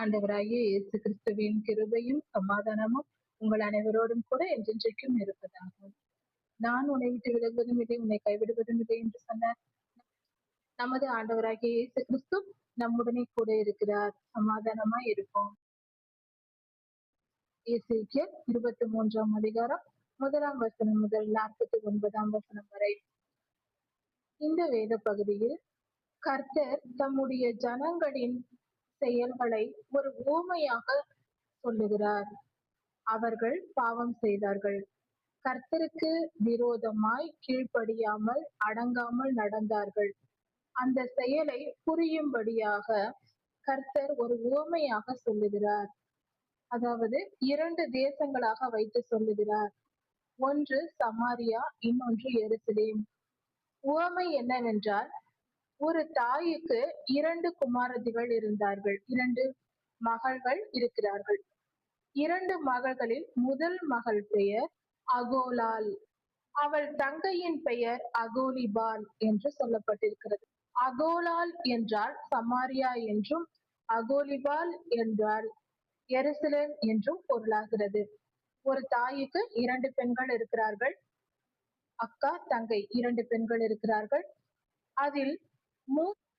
ஆண்டவராகிய இயேசு கிறிஸ்துவின் கிருபையும் சமாதானமும் உங்கள் அனைவரோடும் கூட என்றென்றைக்கும் இருப்பதாக. நான் உன்னை விட்டு விலகுவதும் இல்லை, உன்னை கைவிடுவதும் இல்லை என்று சொன்ன நமது ஆண்டவராகிய இயேசு கிறிஸ்து நம்முடனே கூட இருக்கிறார். சமாதானமாய் இருப்போம். எசேக்கியேல் 23ஆம் அதிகாரம் 1ஆம் வசனம் முதல் 49ஆம் வசனம் வரை. இந்த வேத பகுதியில் கர்த்தர் தம்முடைய ஜனங்களின் செயல்களை ஒரு உவமையாக சொல்லுகிறார். அவர்கள் பாவம் செய்தார்கள், கர்த்தருக்கு விரோதமாய் கீழ்ப்படியாமல் அடங்காமல் நடந்தார்கள். அந்த செயலை புரியும்படியாக கர்த்தர் ஒரு உவமையாக சொல்லுகிறார். அதாவது 2 தேசங்களாக வைத்து சொல்லுகிறார். ஒன்று சமாரியா, இன்னொன்று எருசலேம். உவமை என்னவென்றால், ஒரு தாய்க்கு 2 குமாரத்திகள் இருந்தார்கள், 2 மகள்கள் இருக்கிறார்கள். 2 மகள்களில் முதல் மகள் பெயர் அகோலாள், அவள் தங்கையின் பெயர் அகோலிபாள் என்று சொல்லப்பட்டிருக்கிறது. அகோலாள் என்றால் சமாரியா என்றும், அகோலிபாள் என்றால் எருசலேம் என்றும் பொருளாகிறது. ஒரு தாய்க்கு 2 பெண்கள் இருக்கிறார்கள், அக்கா தங்கை 2 பெண்கள் இருக்கிறார்கள். அதில்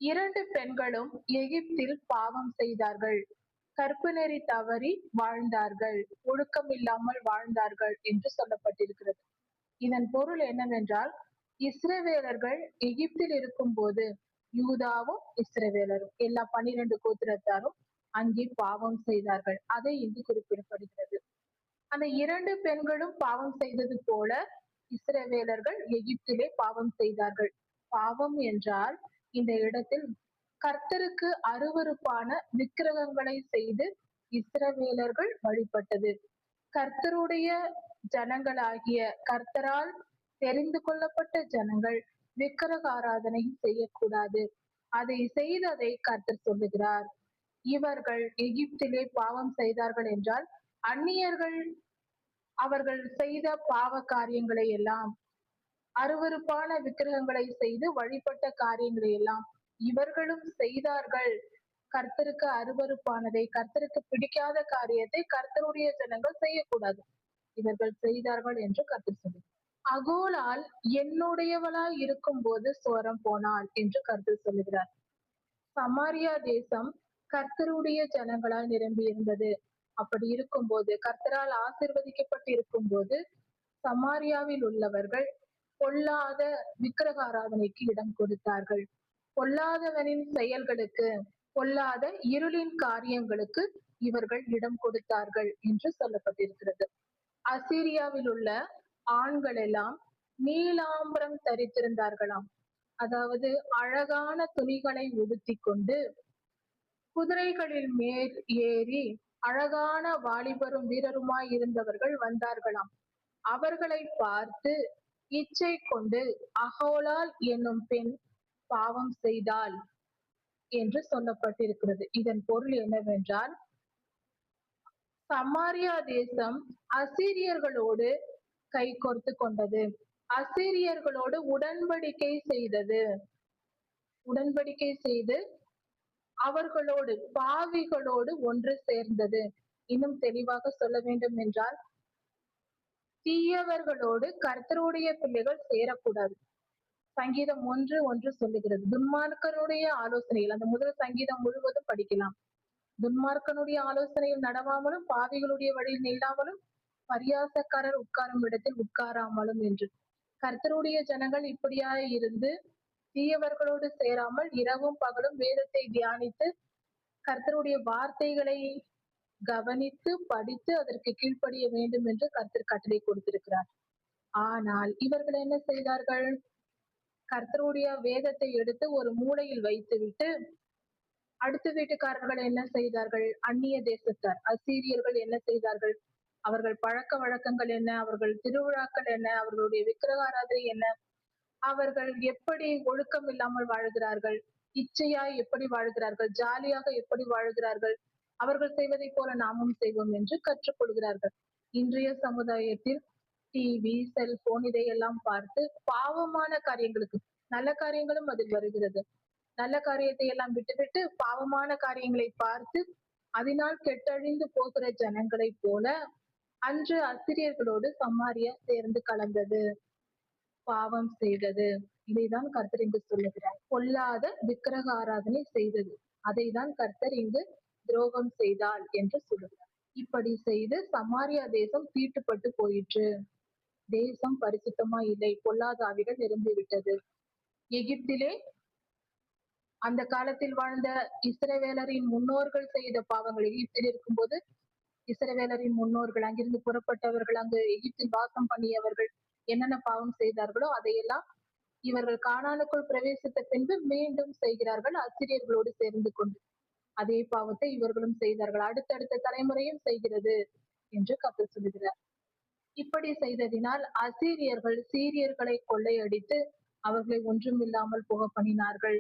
2 பெண்களும் எகிப்தில் பாவம் செய்தார்கள், கற்பு நெறி தவறி வாழ்ந்தார்கள், ஒழுக்கம் இல்லாமல் வாழ்ந்தார்கள் என்று சொல்லப்பட்டிருக்கிறது. இதன் பொருள் என்னவென்றால், இஸ்ரவேலர்கள் எகிப்தில் இருக்கும் போது யூதாவும் இஸ்ரவேலரும் எல்லா 12 கோத்திரத்தாரும் அங்கே பாவம் செய்தார்கள். அதை இங்கு குறிப்பிடப்படுகிறது. அந்த 2 பெண்களும் பாவம் செய்தது போல இஸ்ரவேலர்கள் எகிப்திலே பாவம் செய்தார்கள். பாவம் என்றால் இந்த இடத்தில் கர்த்தருக்கு அருவருப்பான விக்கிரகங்களை செய்து இஸ்ரவேலர்கள் வழிபட்டது. கர்த்தருடைய ஜனங்களாகிய கர்த்தரால் தெரிந்து கொள்ளப்பட்ட ஜனங்கள் விக்கிரக ஆராதனை செய்யக்கூடாது. அதை செய்ததை கர்த்தர் சொல்லுகிறார். இவர்கள் எகிப்திலே பாவம் செய்தார்கள் என்றால் அந்நியர்கள் அவர்கள் செய்த பாவ காரியங்களை எல்லாம், அருவருப்பான விக்கிரகங்களை செய்து வழிபட்ட காரியங்களை எல்லாம் இவர்களும் செய்தார்கள். கர்த்தருக்கு அருவருப்பானதை, கர்த்தருக்கு பிடிக்காத காரியத்தை கர்த்தருடைய ஜனங்கள் செய்யக்கூடாது, இவர்கள் செய்தார்கள் என்று கர்த்தர் சொல்லுகிறார். அகோலால் என்னுடையவளாய் இருக்கும் போது சோரம் போனாள் என்று கர்த்தர் சொல்லுகிறார். சமாரியா தேசம் கர்த்தருடைய ஜனங்களால் நிரம்பி இருந்தது. அப்படி இருக்கும்போது, கர்த்தரால் ஆசீர்வதிக்கப்பட்டு இருக்கும் போது, சமாரியாவில் உள்ளவர்கள் பொல்லாத விக்கிரக ஆராதனைக்கு இடம் கொடுத்தார்கள். பொல்லாதவனின் செயல்களுக்கு, பொல்லாத இருளின் காரியங்களுக்கு இவர்கள் இடம் கொடுத்தார்கள் என்று சொல்லப்பட்டிருக்கிறது. அசீரியாவில் உள்ள ஆண்கள் எல்லாம் நீலாம்பரம் தரித்திருந்தார்களாம். அதாவது அழகான துணிகளை உடுத்தி கொண்டு குதிரைகளில் மேல் ஏறி அழகான வாலிபரும் வீரருமாய் இருந்தவர்கள் வந்தார்களாம். அவர்களை பார்த்து இச்சை கொண்டு அகோலாள் என்னும் பெண் பாவம் செய்தாள் என்று சொல்லப்பட்டிருக்கிறது. இதன் பொருள் என்னவென்றால், சமாரியா தேசம் அசீரியர்களோடு கை கோர்த்து கொண்டது, அசீரியர்களோடு உடன்படிக்கை செய்தது, உடன்படிக்கை செய்து அவர்களோடு, பாவிகளோடு ஒன்று சேர்ந்தது. இன்னும் தெளிவாக சொல்ல வேண்டும் என்றால், தீயவர்களோடு கர்த்தருடைய பிள்ளைகள் சேரக்கூடாது. சங்கீதம் 1:1 சொல்லுகிறது, துன்மார்க்கனுடைய ஆலோசனையில், அந்த முதல் சங்கீதம் முழுவதும் படிக்கலாம். துன்மார்க்கனுடைய ஆலோசனையில் நடவாமலும், பாவிகளுடைய வழியில் நில்லாமலும், பரியாசக்காரர் உட்காரும் இடத்தில் உட்காராமலும் என்று. கர்த்தருடைய ஜனங்கள் இப்படியாக இருந்து தீயவர்களோடு சேராமல் இரவும் பகலும் வேதத்தை தியானித்து கர்த்தருடைய வார்த்தைகளை கவனித்து படித்து அதற்கு கீழ்ப்படிய வேண்டும் என்று கர்த்தர் கட்டளை கொடுத்திருக்கிறார். ஆனால் இவர்கள் என்ன செய்தார்கள்? கர்த்தருடைய வேதத்தை எடுத்து ஒரு மூலையில் வைத்துவிட்டு அடுத்த வீட்டுக்காரர்கள் என்ன செய்தார்கள்? அந்நிய தேசத்தார் அசீரியர்கள் என்ன செய்தார்கள்? அவர்கள் பழக்க வழக்கங்கள் என்ன, அவர்கள் திருவிழாக்கள் என்ன, அவர்களுடைய விக்கிரக ஆராதனை என்ன, அவர்கள் எப்படி ஒழுக்கம் இல்லாமல் வாழ்கிறார்கள், இச்சையாய் எப்படி வாழ்கிறார்கள், ஜாலியாக எப்படி வாழ்கிறார்கள், அவர்கள் செய்வதை போல நாமும் செய்வோம் என்று கற்றுக்கொள்கிறார்கள். இன்றைய சமுதாயத்தில் டிவி, செல்போன் இதையெல்லாம் பார்த்து பாவமான காரியங்களுக்கு, நல்ல காரியங்களும் அதில் வருகிறது, நல்ல காரியத்தை எல்லாம் விட்டுவிட்டு பாவமான காரியங்களை பார்த்து அதனால் கெட்டழிந்து போகிற ஜனங்களைப் போல அன்று அசிரியர்களோடு சமாரியா சேர்ந்து கலந்தது, பாவம் செய்தது. இதைதான் கர்த்தர் இங்கு சொல்லுகிறார். பொல்லாத விக்கிரக ஆராதனை செய்தது. அதைதான் கர்த்தர் இங்கு துரோகம் செய்தாள் என்று சொல்லுகிறார். இப்படி செய்து சமாரியா தேசம் தீட்டுப்பட்டு போயிற்று. தேசம் பரிசுத்தமா இல்லை, பொல்லாத ஆவிகள் நிரம்பி விட்டது. எகிப்திலே அந்த காலத்தில் வாழ்ந்த இஸ்ரவேலரின் முன்னோர்கள் செய்த பாவங்கள், எகிப்தில் இருக்கும்போது இஸ்ரவேலரின் முன்னோர்கள், அங்கிருந்து புறப்பட்டவர்கள், அங்கு எகிப்தில் வாசம் பண்ணியவர்கள் என்னென்ன பாவம் செய்தார்களோ அதையெல்லாம் இவர்கள் கானானுக்குள் பிரவேசித்த பின்பு மீண்டும் செய்கிறார்கள், அசிரியர்களோடு சேர்ந்து கொண்டு. அதே பாவத்தை இவர்களும் செய்தார்கள், அடுத்தடுத்த தலைமுறையும் செய்கிறது என்று கர்த்தர் சொல்லுகிறார். இப்படி செய்ததினால் அசீரியர்கள் சீரியர்களை கொள்ளையடித்து அவர்களை ஒன்றுமில்லாமல் போக பண்ணினார்கள்.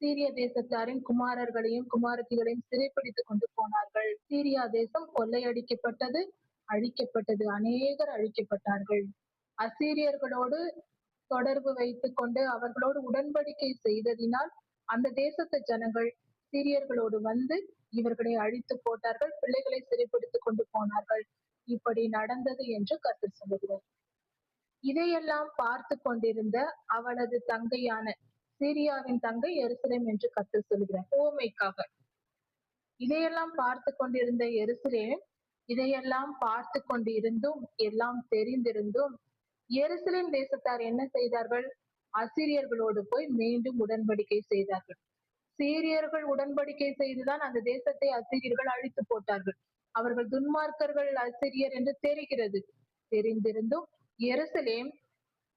சீரிய தேசத்தாரின் குமாரர்களையும் குமாரத்திகளையும் சிறைப்பிடித்துக் கொண்டு போனார்கள். சீரியா தேசம் கொள்ளையடிக்கப்பட்டது, அழிக்கப்பட்டது, அநேகர் அழிக்கப்பட்டார்கள். அசீரியர்களோடு தொடர்பு வைத்துக் கொண்டு அவர்களோடு உடன்படிக்கை செய்ததினால் அந்த தேசத்து ஜனங்கள் சீரியர்களோடு வந்து இவர்களை அழித்து போட்டார்கள், பிள்ளைகளை சிறைப்பிடித்துக் கொண்டு போனார்கள். இப்படி நடந்தது என்று கர்த்தர் சொல்லுகிறார். இதையெல்லாம் பார்த்து கொண்டிருந்த அவளது தங்கையான சீரியாவின் தங்கை எருசலேம் என்று கர்த்தர் சொல்லுகிறார், ஓமைக்காக. இதையெல்லாம் பார்த்து கொண்டிருந்த எருசலேம், இதையெல்லாம் பார்த்து கொண்டிருந்தும் எல்லாம் தெரிந்திருந்தும் எருசலேம் தேசத்தார் என்ன செய்தார்கள்? அசீரியர்களோடு போய் மீண்டும் உடன்படிக்கை செய்தார்கள். சீரியர்கள் உடன்படிக்கை செய்துதான் அந்த தேசத்தை அசீரியர்கள் அழித்து போட்டார்கள். அவர்கள் துன்மார்க்கர்கள் அசீரியர் என்று தெரிகிறது. தெரிந்திருந்தும் எருசலேம்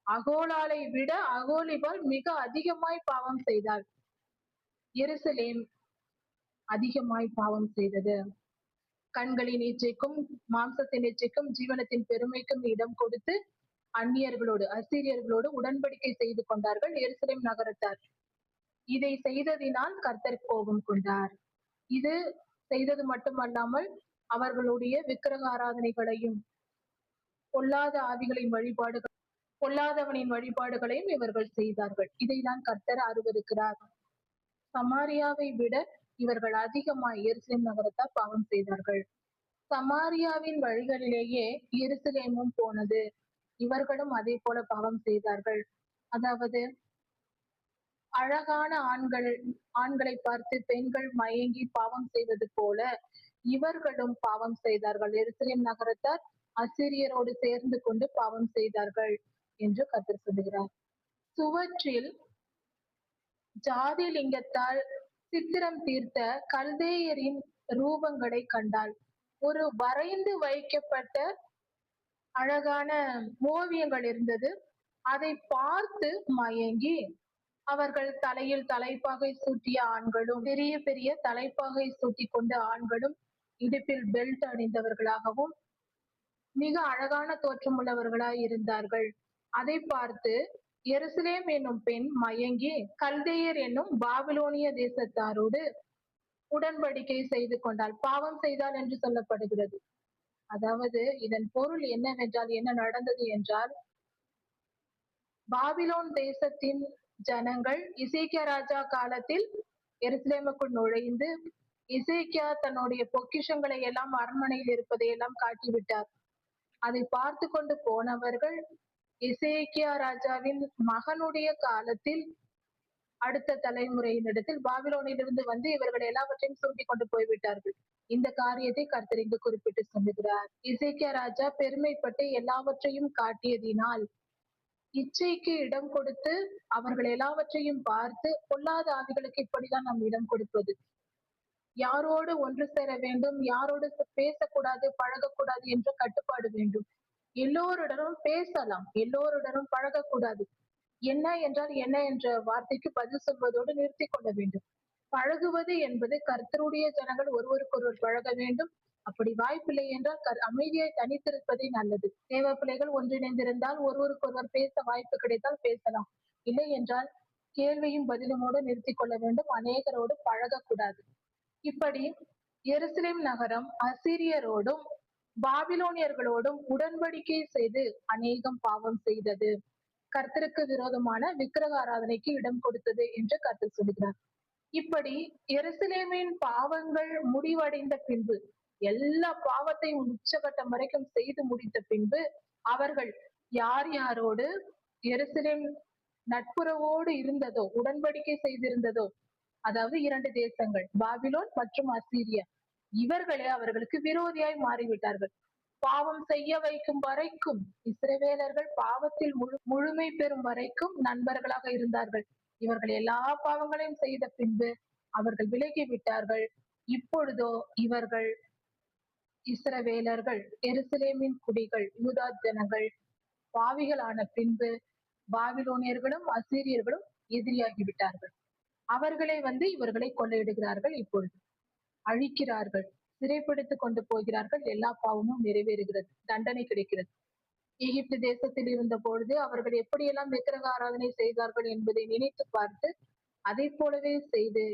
அகோலாலை விட அகோலிபால் மிக அதிகமாய் பாவம் செய்தாள். எருசலேம் அதிகமாய் பாவம் செய்தது. கண்களின் இச்சைக்கும் மாம்சத்தின் இச்சைக்கும் ஜீவனத்தின் பெருமைக்கும் இடம் கொடுத்து அந்நியர்களோடு அசீரியர்களோடு உடன்படிக்கை செய்து கொண்டார்கள் எருசலேம் நகரத்தார். இதை செய்ததினால் கர்த்தர் கோபம் கொண்டார். இது செய்தது மட்டுமல்லாமல் அவர்களுடைய விக்கிரக ஆராதனைகளையும் பொல்லாத ஆவிகளின் வழிபாடுகள் பொல்லாதவனின் வழிபாடுகளையும் இவர்கள் செய்தார்கள். இதைதான் கர்த்தர் அருவருக்கிறார். சமாரியாவை விட இவர்கள் அதிகமாய் எருசலேம் நகரத்தார் பாவம் செய்தார்கள். சமாரியாவின் வழிகளிலேயே எருசலேமும் போனது. இவர்களும் அதே போல பாவம் செய்தார்கள். அதாவது அழகான ஆண்களை பார்த்து பெண்கள் மயங்கி பாவம் செய்வது போல இவர்களும் பாவம் செய்தார்கள். எருசலேம் நகரத்தார் அசிரியரோடு சேர்ந்து கொண்டு பாவம் செய்தார்கள் என்று கர்த்தர் சொல்லுகிறார். சுவற்றில் ஜாதிலிங்கத்தால் சித்திரம் தீர்த்த கல்தேயரின் ரூபங்களை கண்டாள். ஒரு வரைந்து வைக்கப்பட்ட அழகான ஓவியங்கள் இருந்தது. அதை பார்த்து மயங்கி அவர்கள் தலையில் தலைப்பாகை சூட்டிய ஆண்களும், பெரிய பெரிய தலைப்பாகை சூட்டி கொண்ட ஆண்களும், இடுப்பில் பெல்ட் அணிந்தவர்களாகவும் மிக அழகான தோற்றமுள்ளவர்களாய் இருந்தார்கள். அதை பார்த்து எருசலேம் என்னும் பெண் மயங்கி கல்தேயர் என்னும் பாபிலோனிய தேசத்தாரோடு உடன்படிக்கை செய்து கொண்டாள், பாவம் செய்தாள் என்று சொல்லப்படுகிறது. அதாவது இதன் பொருள் என்னவென்றால், என்ன நடந்தது என்றால், பாபிலோன் தேசத்தின் ஜனங்கள் இசைக்கியா ராஜா காலத்தில் எருசலேமுக்குள் நுழைந்து இசைக்கியா தன்னுடைய பொக்கிஷங்களை எல்லாம் அரண்மனையில் இருப்பதை எல்லாம் காட்டிவிட்டார். அதை பார்த்து கொண்டு போனவர்கள் இசைக்கியா ராஜாவின் மகனுடைய காலத்தில் அடுத்த தலைமுறையினிடத்தில் பாபிலோனிலிருந்து வந்து இவர்கள் எல்லாவற்றையும் சுருட்டி கொண்டு போய்விட்டார்கள். இந்த காரியத்தை கர்த்தர் இங்கு குறிப்பிட்டு சொல்லுகிறார். இசைக்கியா ராஜா பெருமைப்பட்டு எல்லாவற்றையும் காட்டியதினால் இச்சைக்கு இடம் கொடுத்து அவர்கள் எல்லாவற்றையும் பார்த்து பொல்லாத ஆவிகளுக்கு இப்படிதான் நாம் இடம் கொடுப்பது. யாரோடு ஒன்று சேர வேண்டும், யாரோடு பேசக்கூடாது, பழகக்கூடாது என்ற கட்டுப்பாடு வேண்டும். எல்லோருடனும் பேசலாம், எல்லோருடனும் பழகக்கூடாது. என்ன என்றால் என்ன என்ற வார்த்தைக்கு பதில் சொல்வதோடு நிறுத்தி கொள்ள வேண்டும். பழகுவது என்பது கர்த்தருடைய ஜனங்கள் ஒருவருக்கொருவர் பழக வேண்டும். அப்படி வாய்ப்பில்லை என்றால் அமைதியை தனித்திருப்பதே நல்லது. தேவ பிள்ளைகள் ஒன்றிணைந்திருந்தால் ஒருவருக்கொருவர் பேச வாய்ப்பு கிடைத்தால் பேசலாம். இல்லை என்றால் கேள்வியும் பதிலுமோடு நிறுத்தி கொள்ள வேண்டும். அநேகரோடு பழகக்கூடாது. இப்படி எருசலேம் நகரம் அசீரியரோடும் பாபிலோனியர்களோடும் உடன்படிக்கை செய்து அநேகம் பாவம் செய்தது. கர்த்தருக்கு விரோதமான விக்கிரக ஆராதனைக்கு இடம் கொடுத்தது என்று கர்த்தர் சொல்கிறார். இப்படி எருசலேமின் பாவங்கள் முடிவடைந்த பின்பு, எல்லா பாவத்தையும் உச்சகட்டம் வரைக்கும் செய்து முடித்த பின்பு, அவர்கள் யார் யாரோடு எருசலேம் நட்புறவோடு இருந்ததோ, உடன்படிக்கை செய்திருந்ததோ, அதாவது 2 தேசங்கள், பாபிலோன் மற்றும் அசீரியா, இவர்களே அவர்களுக்கு விரோதியாய் மாறிவிட்டார்கள். பாவம் செய்ய வைக்கும் வரைக்கும் இஸ்ரவேலர்கள் பாவத்தில் முழுமை பெறும் வரைக்கும் நண்பர்களாக இருந்தார்கள். இவர்கள் எல்லா பாவங்களையும் செய்த பின்பு அவர்கள் விலகி விட்டார்கள். இப்பொழுதோ இவர்கள் இஸ்ரவேலர்கள், எருசலேமின் குடிகள், யூதா ஜனங்கள் பாவிகளான பின்பு பாபிலோனியர்களும் அசீரியர்களும் எதிரியாகிவிட்டார்கள். அவர்களே இவர்களை கொள்ளையிடுகிறார்கள், இப்பொழுது அழிக்கிறார்கள், சிறைப்பிடித்துக் கொண்டு போகிறார்கள். எல்லா பாவமும் நிறைவேறுகிறது, தண்டனை கிடைக்கிறது. எகிப்து தேசத்தில் இருந்த பொழுது அவர்கள் எப்படியெல்லாம் விக்கிரக ஆராதனை செய்தார்கள் என்பதை நினைத்து பார்த்து அதை போலவே செய்து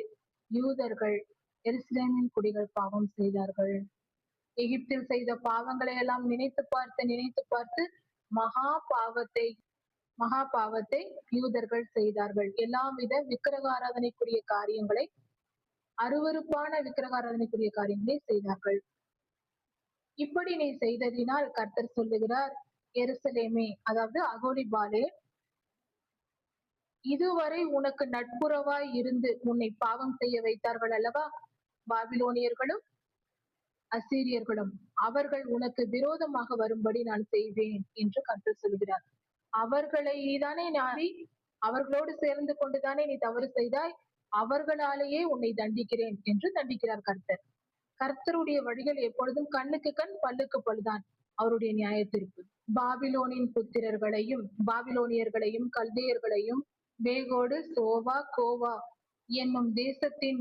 யூதர்கள், எருசலேமின் குடிகள் பாவம் செய்தார்கள். எகிப்தில் செய்த பாவங்களை எல்லாம் நினைத்து பார்த்து மகா பாவத்தை யூதர்கள் செய்தார்கள். எல்லாவித விக்கிரக ஆராதனைக்குரிய காரியங்களை, அருவருப்பான விக்கிரக ஆராதனைக்குரிய காரியங்களை செய்தார்கள். இப்படி நீ செய்ததினால் கர்த்தர் சொல்லுகிறார், எருசலேமே, அதாவது அகோலிபாலே, இதுவரை உனக்கு நட்புறவாய் இருந்து உன்னை பாவம் செய்ய வைத்தார்கள் அல்லவா? பாபிலோனியர்களும் அசீரியர்களும் அவர்கள் உனக்கு விரோதமாக வரும்படி நான் செய்வேன் என்று கர்த்தர் சொல்கிறார். அவர்களை தானே நாடி அவர்களோடு சேர்ந்து கொண்டுதானே நீ தவறு செய்தாய், அவர்களாலேயே உன்னை தண்டிக்கிறேன் என்று தண்டிக்கிறார் கர்த்தர். கர்த்தருடைய வழிகள் எப்பொழுதும் கண்ணுக்கு கண் பல்லுக்கு பல்லுதான் அவருடைய நியாய தீர்ப்பு. பாபிலோனின் புத்திரர்களையும் பாபிலோனியர்களையும் கல்தேயர்களையும் வேகோடு சோவா கோவா என்னும் தேசத்தின்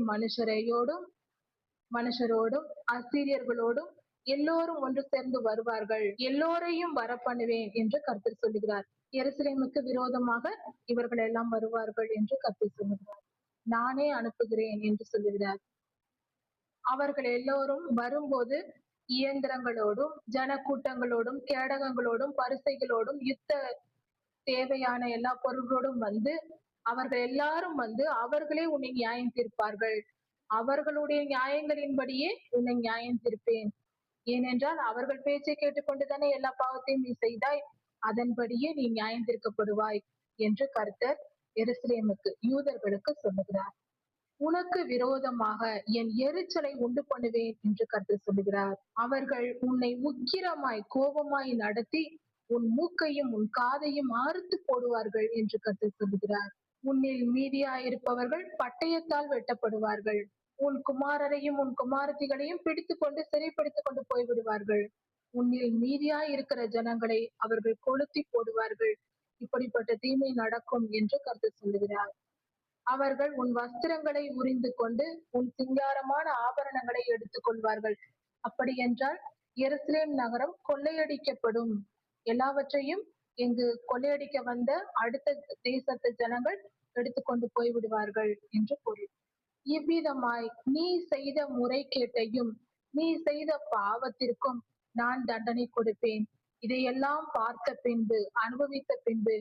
மனுஷரோடும் அசீரியர்களோடும் எல்லோரும் ஒன்று சேர்ந்து வருவார்கள், எல்லோரையும் வரப்பண்ணுவேன் என்று கர்த்தர் சொல்லுகிறார். எருசலேமுக்கு விரோதமாக இவர்கள் எல்லாம் வருவார்கள் என்று கர்த்தர் சொல்லுகிறார். நானே அனுப்புகிறேன் என்று சொல்லுகிறார். அவர்கள் எல்லோரும் வரும்போது இயந்திரங்களோடும் ஜனக்கூட்டங்களோடும் கேடகங்களோடும் பரிசைகளோடும் யுத்த தேவையான எல்லா பொருள்களோடும் அவர்கள் எல்லாரும் அவர்களே உன்னை நியாயம் தீர்ப்பார்கள். அவர்களுடைய நியாயங்களின்படியே உன்னை நியாயம் தீர்ப்பேன். ஏனென்றால் அவர்கள் பேச்சை கேட்டுக்கொண்டுதானே எல்லா பாவத்தையும் நீ செய்தாய், அதன்படியே நீ நியாயம் தீர்க்கப்படுவாய் என்று கர்த்தர் எருசலேமுக்கு, யூதர்களுக்கு சொல்லுகிறார். உனக்கு விரோதமாக என் எரிச்சலை உண்டு பண்ணுவேன் என்று கர்த்தர் சொல்லுகிறார். அவர்கள் உன்னை உக்கிரமாய் கோபமாய் நடத்தி உன் மூக்கையும் உன் காதையும் அறுத்து போடுவார்கள் என்று கர்த்தர் சொல்லுகிறார். உன்னில் மீதியாயிருப்பவர்கள் பட்டயத்தால் வெட்டப்படுவார்கள். உன் குமாரரையும் உன் குமாரத்திகளையும் பிடித்துக் கொண்டு சிறைப்படுத்திக் கொண்டு போய்விடுவார்கள். உன்னில் மீதியாய் இருக்கிற ஜனங்களை அவர்கள் கொளுத்தி போடுவார்கள். இப்படிப்பட்ட தீமை நடக்கும் என்று கர்த்தர் சொல்லுகிறார். அவர்கள் உன் வஸ்திரங்களை உரிந்து கொண்டு உன் சிங்காரமான ஆபரணங்களை எடுத்துக் கொள்வார்கள். அப்படி என்றால் எருசலேம் நகரம் கொள்ளையடிக்கப்படும். எல்லாவற்றையும் இங்கு கொள்ளையடிக்க வந்த அடுத்த தேசத்து ஜனங்கள் எடுத்துக்கொண்டு போய்விடுவார்கள் என்று பொருள். இவ்விதமாய் நீ செய்த முறைகேட்டையும் நீ செய்த பாவத்திற்கும் நான் தண்டனை கொடுப்பேன். இதையெல்லாம் பார்த்த பின்பு, அனுபவித்த பின்பு,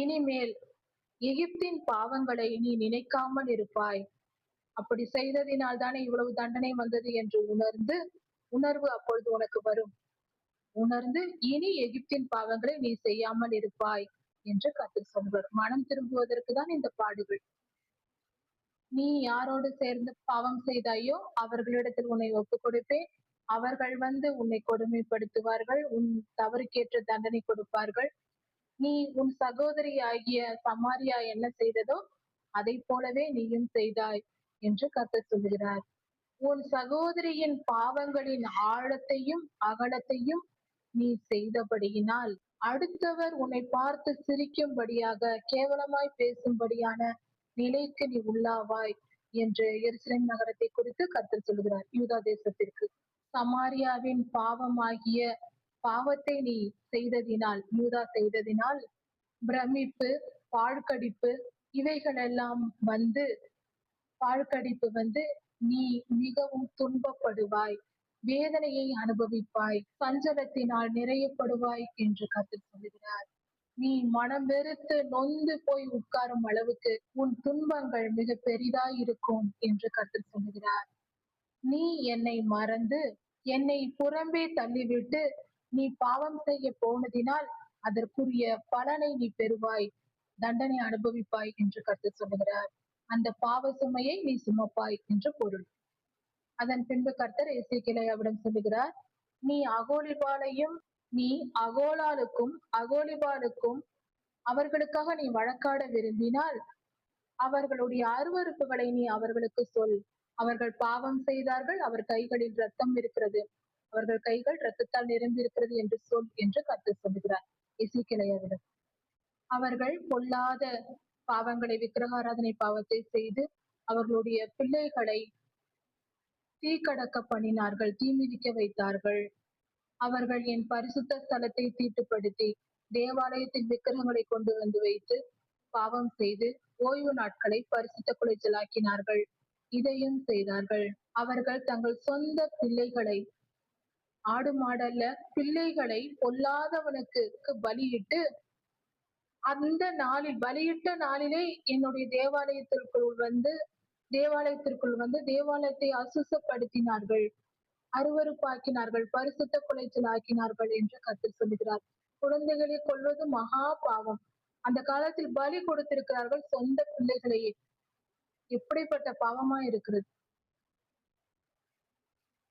இனிமேல் எகிப்தின் பாவங்களை நீ நினைக்காமல் இருப்பாய். அப்படி செய்ததினால் தானே இவ்வளவு தண்டனை வந்தது என்று உணர்வு அப்பொழுது உனக்கு வரும். உணர்ந்து இனி எகிப்தின் பாவங்களை நீ செய்யாமல் இருப்பாய் என்று கர்த்தர் சொல்வார். மனம் திரும்புவதற்கு தான் இந்த பாடுகள். நீ யாரோடு சேர்ந்து பாவம் செய்தாயோ அவர்களிடத்தில் உன்னை ஒப்புக் கொடுப்பேன். அவர்கள் உன்னை கொடுமைப்படுத்துவார்கள், உன் தவறுக்கேற்ற தண்டனை கொடுப்பார்கள். நீ உன் சகோதரி ஆகிய சமாரியா என்ன செய்ததோ அதை போலவே நீயும் செய்தாய் என்று கர்த்தர் சொல்லுகிறார். உன் சகோதரியின் பாவங்களின் ஆழத்தையும் அகலத்தையும் நீ செய்தபடியினால் அடுத்தவர் உன்னை பார்த்து சிரிக்கும்படியாக கேவலமாய் பேசும்படியான நிலைக்கு நீ உள்ளாவாய் என்று எருசலேம் நகரத்தை குறித்து கர்த்தர் சொல்லுகிறார். யூதா தேசத்திற்கு சமாரியாவின் பாவமாகிய பாவத்தை நீ செய்ததினால், யூதா செய்ததினால் பிரமிப்பு, பாழ்கடிப்பு இவைகளெல்லாம் பாழ்கடிப்பு நீ மிகவும் துன்பப்படுவாய், வேதனையை அனுபவிப்பாய், சஞ்சலத்தினால் நிறையப்படுவாய் என்று கர்த்தர் சொல்லுகிறார். நீ மனம் வெறுத்து நொந்து போய் உட்காரும் அளவுக்கு உன் துன்பங்கள் மிக பெரிதாயிருக்கும் என்று கர்த்தர் சொல்லுகிறார். நீ என்னை மறந்து என்னை புறம்பே தள்ளிவிட்டு நீ பாவம் செய்ய போனதினால் அதற்குரிய பலனை நீ பெறுவாய், தண்டனை அனுபவிப்பாய் என்று கர்த்தர் சொல்லுகிறார். அந்த பாவ சுமையை நீ சுமப்பாய் என்று பொருள். அதன் பின்பு கர்த்தர் எசேக்கியேலிடம் சொல்லுகிறார், நீ அகோலிபாளையும் நீ அகோலாளுக்கும் அகோலிபாளுக்கும் அவர்களுக்காக நீ வழக்காட விரும்பினால் அவர்களுடைய அருவருப்புகளை நீ அவர்களுக்கு சொல். அவர்கள் பாவம் செய்தார்கள், அவர் கைகளில் ரத்தம் இருக்கிறது, அவர்கள் கைகள் ரத்தத்தால் நிரம்பியிருக்கிறது என்று சொல் என்று கர்த்தர் சொல்லுகிறார் எசேக்கியேலிடம். அவர்கள் பொல்லாத பாவங்களை, விக்கிரகாராதனை பாவத்தை செய்து அவர்களுடைய பிள்ளைகளை தீக்கடக்க பண்ணினார்கள், தீமிதிக்க வைத்தார்கள். அவர்கள் என் பரிசுத்த ஸ்தலத்தை தீட்டுப்படுத்தி தேவாலயத்தில் விக்கிரகங்களை கொண்டு வந்து வைத்து பாவம் செய்து ஓய்வு நாட்களை பரிசுத்த குலைச்சலாக்கினார்கள். இதையும் செய்தார்கள். அவர்கள் தங்கள் சொந்த பிள்ளைகளை, ஆடு மாடல்ல பிள்ளைகளை பொல்லாதவனுக்கு பலியிட்டு அந்த நாளில் பலியிட்ட நாளிலே என்னுடைய தேவாலயத்திற்குள் வந்து தேவாலயத்தை அசுத்தப்படுத்தினார்கள், அருவருப்பாக்கினார்கள், பரிசுத்த குலைச்சல் ஆக்கினார்கள் என்று கர்த்தர் சொல்லுகிறார். குழந்தைகளை கொல்வது மகா பாவம். அந்த காலத்தில் பலி கொடுத்திருக்கிறார்கள் சொந்த பிள்ளைகளையே. எப்படிப்பட்ட பாவமா இருக்கிறது.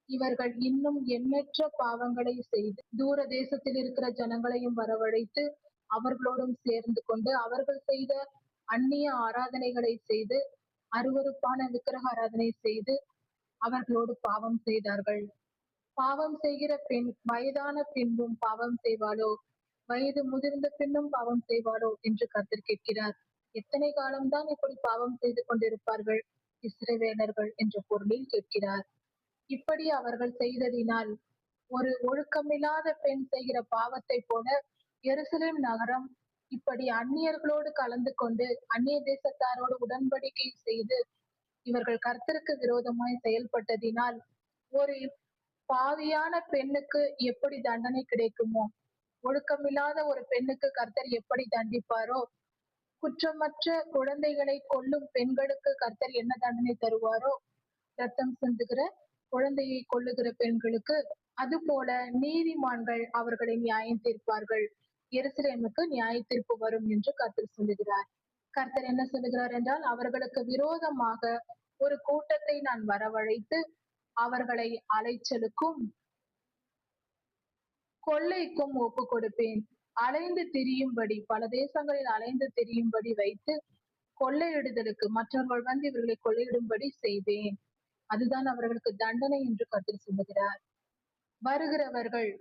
இவர்கள் இன்னும் எண்ணற்ற பாவங்களை செய்து தூர தேசத்தில் இருக்கிற ஜனங்களையும் வரவழைத்து அவர்களோடும் சேர்ந்து கொண்டு அவர்கள் செய்த அந்நிய ஆராதனைகளை செய்து அருவருப்பான விக்கிரக ஆராதனை செய்து அவர்களோடு பாவம் செய்தார்கள். பாவம் செய்கிற பெண் வயதான பின்பும் பாவம் செய்வாளோ, வயது முதிர்ந்த பின்னும் பாவம் செய்வாளோ என்று கர்த்தர் கேட்கிறார். எத்தனை காலம்தான் இப்படி பாவம் செய்து கொண்டிருப்பார்கள் இஸ்ரவேலர்கள் என்ற பொருளில் கேட்கிறார். இப்படி அவர்கள் செய்ததினால் ஒரு ஒழுக்கமில்லாத பெண் செய்கிற பாவத்தை போல எருசலேம் நகரம் இப்படி அந்நியர்களோடு கலந்து கொண்டு அந்நிய தேசத்தாரோடு உடன்படிக்கை செய்து இவர்கள் கர்த்தருக்கு விரோதமாய் செயல்பட்டதினால் ஒரு பாவியான பெண்ணுக்கு எப்படி தண்டனை கிடைக்குமோ, ஒழுக்கமில்லாத ஒரு பெண்ணுக்கு கர்த்தர் எப்படி தண்டிப்பாரோ, குற்றமற்ற குழந்தைகளை கொல்லும் பெண்களுக்கு கர்த்தர் என்ன தண்டனை தருவாரோ, ரத்தம் சிந்துகிற குழந்தையை கொல்லுகிற பெண்களுக்கு அதுபோல நீதிமான்கள் அவர்களை நியாயம் தீர்ப்பார்கள், எருசலேமுக்கு நியாய தீர்ப்பு வரும் என்று கர்த்தர் சொல்லுகிறார். கர்த்தர் என்ன சொல்லுகிறார் என்றால், அவர்களுக்கு விரோதமாக ஒரு கூட்டத்தை நான் வரவழைத்து அவர்களை அலைச்சலுக்கும் கொள்ளைக்கும் ஒப்பு கொடுப்பேன். அலைந்து திரியும்படி, பல தேசங்களில் அலைந்து திரியும்படி வைத்து கொள்ளையிடுதலுக்கு மற்றவர்கள் வந்து இவர்களை கொள்ளையிடும்படி செய்வேன். அதுதான் அவர்களுக்கு தண்டனை என்று கர்த்தர் சொல்லுகிறார். வருகிறவர்கள்,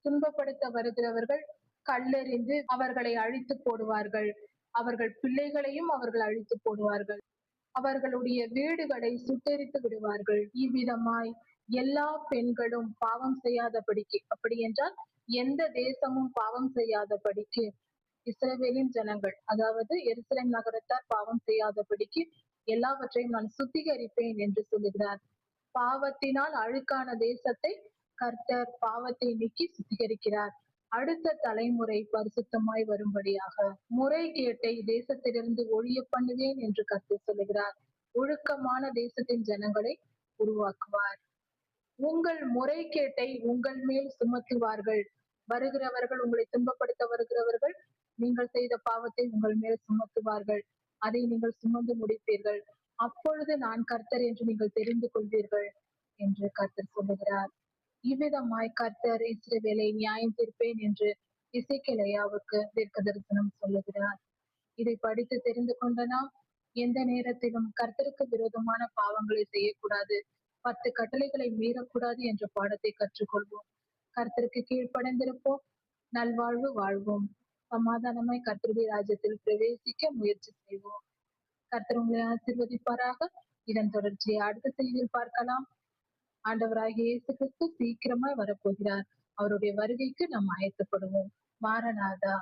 துன்பப்படுத்த வருகிறவர்கள் கல்லெறிந்து அவர்களை அழித்து போடுவார்கள். அவர்கள் பிள்ளைகளையும் அவர்கள் அழித்து போடுவார்கள். அவர்களுடைய வீடுகளை சுட்டெரித்து விடுவார்கள். இவ்விதமாய் எல்லா பெண்களும் பாவம் செய்யாதபடிக்கு, அப்படி என்றால் எந்த தேசமும் பாவம் செய்யாதபடிக்கு இஸ்ரவேலின் ஜனங்கள், அதாவது எருசலேம் நகரத்தார் பாவம் செய்யாதபடிக்கு எல்லாவற்றையும் நான் சுத்திகரிப்பேன் என்று சொல்லுகிறார். பாவத்தினால் அழுக்கான தேசத்தை கர்த்தர் பாவத்தை நீக்கி சுத்திகரிக்கிறார். அடுத்த தலைமுறை பரிசுத்தமாய் வரும்படியாக முறைகேட்டை தேசத்திலிருந்து ஒழிய பண்ணுவேன் என்று கர்த்தர் சொல்லுகிறார். ஒழுக்கமான தேசத்தின் ஜனங்களை உருவாக்குவார். உங்கள் முறைகேட்டை உங்கள் மேல் சுமத்துவார்கள். வருகிறவர்கள், உங்களை துன்பப்படுத்த வருகிறவர்கள் நீங்கள் செய்த பாவத்தை உங்கள் மேல் சுமத்துவார்கள். அதை நீங்கள் சுமந்து முடிப்பீர்கள். அப்பொழுது நான் கர்த்தர் என்று நீங்கள் தெரிந்து கொள்வீர்கள் என்று கர்த்தர் சொல்லுகிறார். இவ்விதமாய் கர்த்தர் இஸ்ரவேலை நியாயம் தீர்ப்பேன் என்று எசேக்கியேலியாவுக்கு தீர்க்க தரிசனம் சொல்லுகிறார். இதை படித்து தெரிந்து கொண்ட நாம் எந்த நேரத்திலும் கர்த்தருக்கு விரோதமான பாவங்களை செய்யக்கூடாது, 10 கட்டளைகளை மீறக்கூடாது என்ற பாடத்தை கற்றுக்கொள்வோம். கர்த்தருக்கு கீழ்ப்படைந்திருப்போம், நல்வாழ்வு வாழ்வோம், சமாதானமாய் கர்த்தருடைய ராஜ்யத்தில் பிரவேசிக்க முயற்சி செய்வோம். கர்த்தர் உங்களை ஆசீர்வதிப்பாராக. இதன் தொடர்ச்சியை அடுத்த செய்தியில் பார்க்கலாம். ஆண்டவராகிய இயேசு கிறிஸ்து சீக்கிரமாய் வரப்போகிறார். அவருடைய வருகைக்கு நாம் ஆயத்தப்படுவோம். மாரநாதா.